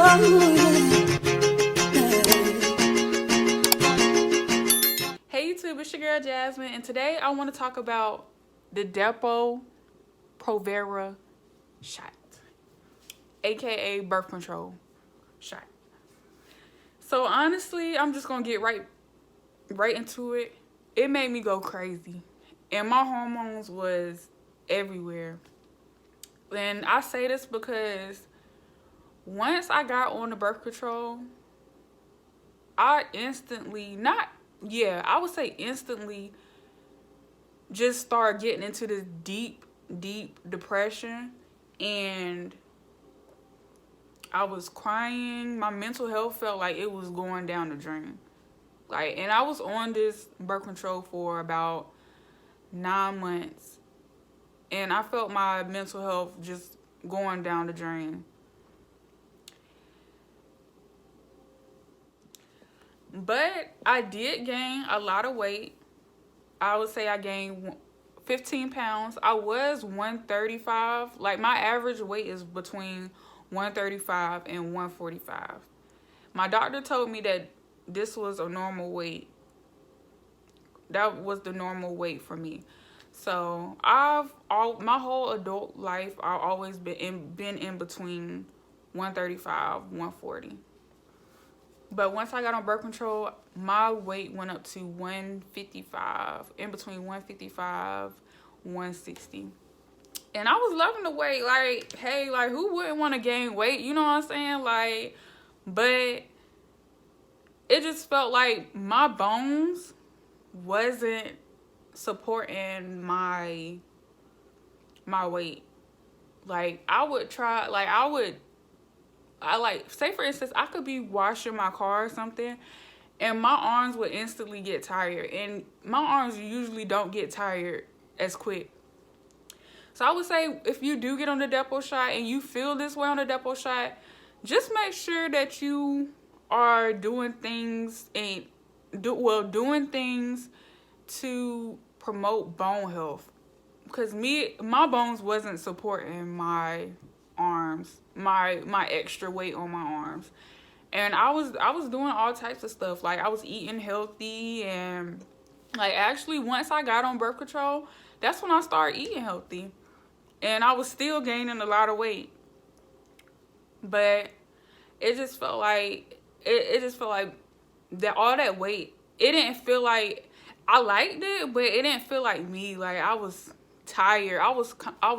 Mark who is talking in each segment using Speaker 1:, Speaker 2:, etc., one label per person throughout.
Speaker 1: Hey YouTube, it's your girl Jasmine, and today I want to talk about the Depo Provera shot, aka birth control shot. So honestly, I'm just gonna get right into it. It made me go crazy, and my hormones was everywhere. And I say this because once I got on the birth control, I instantly, not, yeah, I would say instantly, just start getting into this deep depression. And I was crying. My mental health felt like it was going down the drain. And I was on this birth control for about 9 months, and I felt my mental health just going down the drain. But I did gain a lot of weight. I would say I gained 15 pounds. I was 135. Like, my average weight is between 135 and 145. My doctor told me that this was a normal weight. That was the normal weight for me. So my whole adult life, I've always been in between 135, 140. But once I got on birth control, my weight went up to 155, in between 155, 160. And I was loving the weight. Like, hey, like, who wouldn't want to gain weight? You know what I'm saying? Like, but it just felt like my bones wasn't supporting my weight. Like, I would try, like, say for instance, I could be washing my car or something, and my arms would instantly get tired, and my arms usually don't get tired as quick. So I would say, if you do get on the Depo shot and you feel this way on the Depo shot, just make sure that you are doing things doing things to promote bone health. Because my bones wasn't supporting my arms, my extra weight on my arms. And I was doing all types of stuff. Like, I was eating healthy, and like, actually, once I got on birth control, that's when I started eating healthy. And I was still gaining a lot of weight. But it just felt like that all that weight, it didn't feel like, I liked it, but it didn't feel like me. Like, I was tired. I was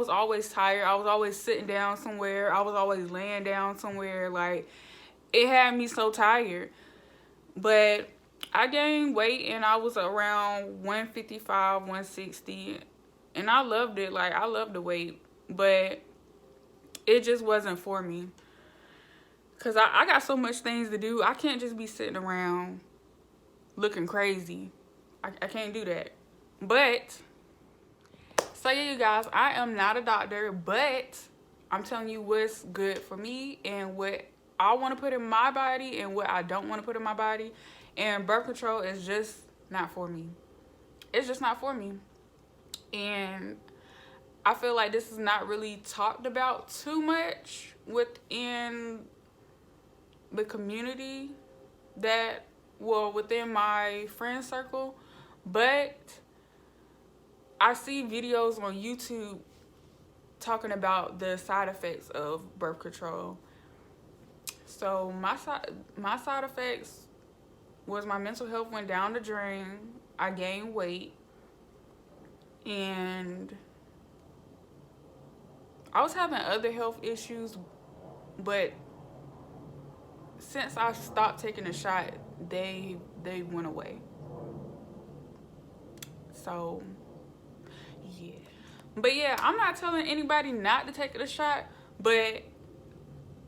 Speaker 1: always tired. I was always sitting down somewhere. I was always laying down somewhere. Like, it had me so tired. But I gained weight, and I was around 155, 160, and I loved it. Like, I loved the weight, but it just wasn't for me. Because I got so much things to do. I can't just be sitting around looking crazy. I can't do that. But, so yeah, you guys, I am not a doctor, but I'm telling you what's good for me and what I want to put in my body and what I don't want to put in my body. And birth control is just not for me. It's just not for me. And I feel like this is not really talked about too much within the community within my friend circle. But I see videos on YouTube talking about the side effects of birth control. So my side effects was my mental health went down the drain. I gained weight, and I was having other health issues, but since I stopped taking the shot, they went away. So yeah. But yeah, I'm not telling anybody not to take the shot, but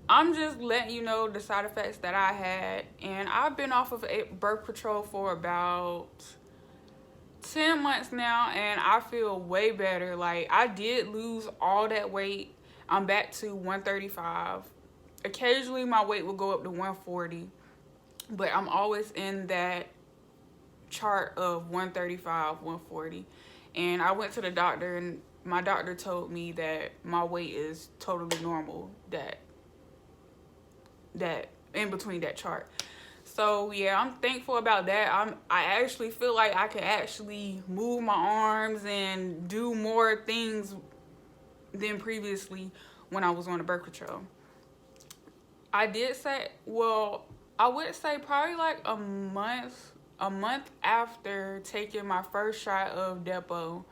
Speaker 1: I'm just letting you know the side effects that I had. And I've been off of birth control for about 10 months now, and I feel way better. Like, I did lose all that weight. I'm back to 135. Occasionally my weight will go up to 140, but I'm always in that chart of 135, 140. And I went to the doctor, and my doctor told me that my weight is totally normal, that that in between that chart. So yeah, I'm thankful about that. I actually feel like I can actually move my arms and do more things than previously when I was on the birth control. I did say, well, I would say probably like a month after taking my first shot of Depo,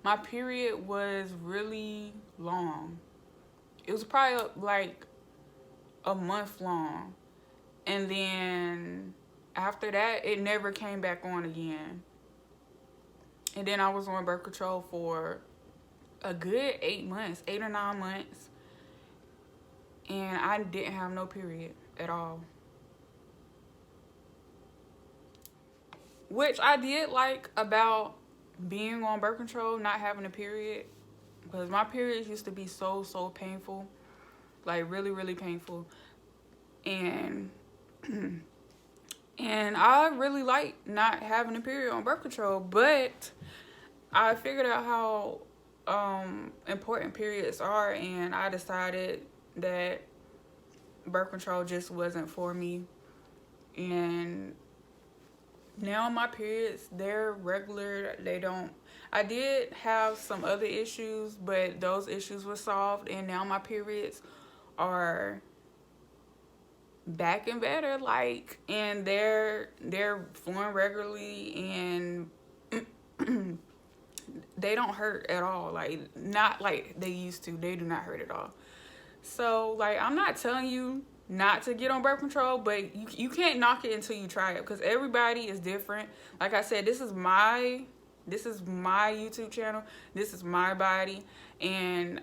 Speaker 1: my period was really long. It was probably like a month long. And then after that, it never came back on again. And then I was on birth control for a good 8 months, 8 or 9 months. And I didn't have no period at all. Which I did like about being on birth control, not having a period. Because my periods used to be so painful. Like really, really painful. And and I really like not having a period on birth control. But I figured out how important periods are, and I decided that birth control just wasn't for me. And now my periods, they're regular. They don't, I did have some other issues, but those issues were solved, and now my periods are back and better, like, and they're flowing regularly, and they don't hurt at all. Like, not like they used to. They do not hurt at all. So like, I'm not telling you not to get on birth control, but you can't knock it until you try it, because everybody is different. Like I said, this is my YouTube channel. This is my body, and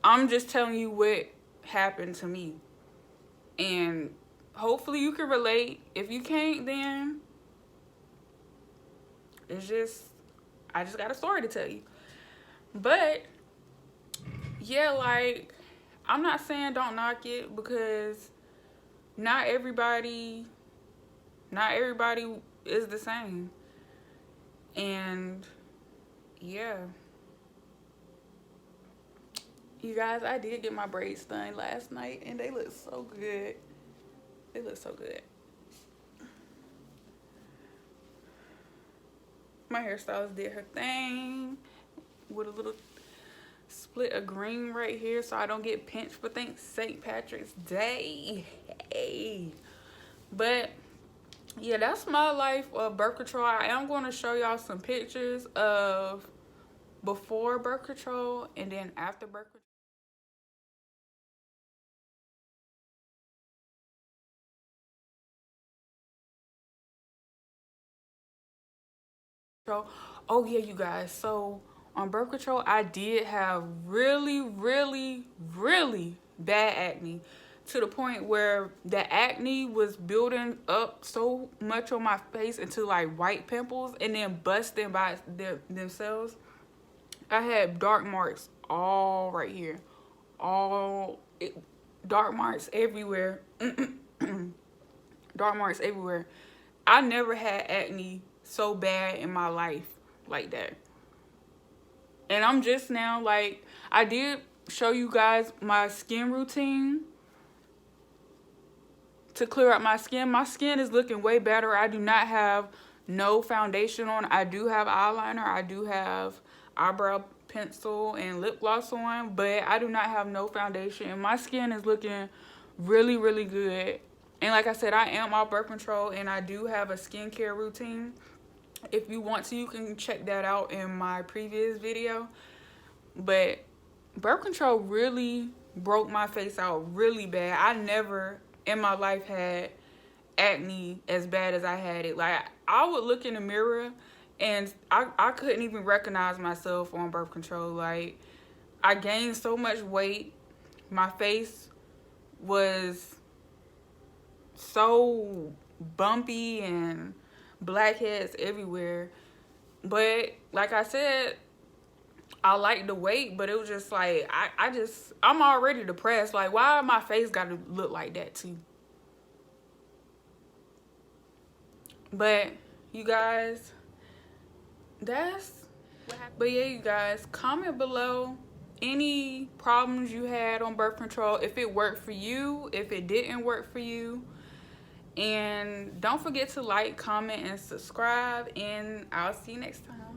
Speaker 1: I'm just telling you what happened to me. And hopefully you can relate. If you can't, then it's just, I just got a story to tell you. But yeah, like, I'm not saying don't knock it, because not everybody is the same. And yeah, you guys, I did get my braids done last night, and they look so good. They look so good. My hairstylist did her thing with a little split of green right here, so I don't get pinched for St. Patrick's Day. Hey. But yeah, that's my life of birth control. I am going to show y'all some pictures of before birth control and then after birth control. Oh yeah, you guys, so on birth control, I did have really, really, really bad acne, to the point where the acne was building up so much on my face into like white pimples and then busting by themselves. I had dark marks all right here, dark marks everywhere. Dark marks everywhere. I never had acne so bad in my life like that. And I'm just now, like, I did show you guys my skin routine to clear up my skin. My skin is looking way better. I do not have no foundation on. I do have eyeliner. I do have eyebrow pencil and lip gloss on, but I do not have no foundation. And my skin is looking really, really good. And like I said, I am off birth control, and I do have a skincare routine. If you want to, you can check that out in my previous video. But birth control really broke my face out really bad. I never in my life had acne as bad as I had it. Like, I would look in the mirror and I couldn't even recognize myself on birth control. Like, I gained so much weight. My face was so bumpy and blackheads everywhere. But like I said, I liked the weight, but it was just like, I'm already depressed. Like, why my face got to look like that too? But you guys, that's what happened. But yeah, you guys, comment below any problems you had on birth control, if it worked for you, if it didn't work for you. And don't forget to like, comment, and subscribe. And I'll see you next time.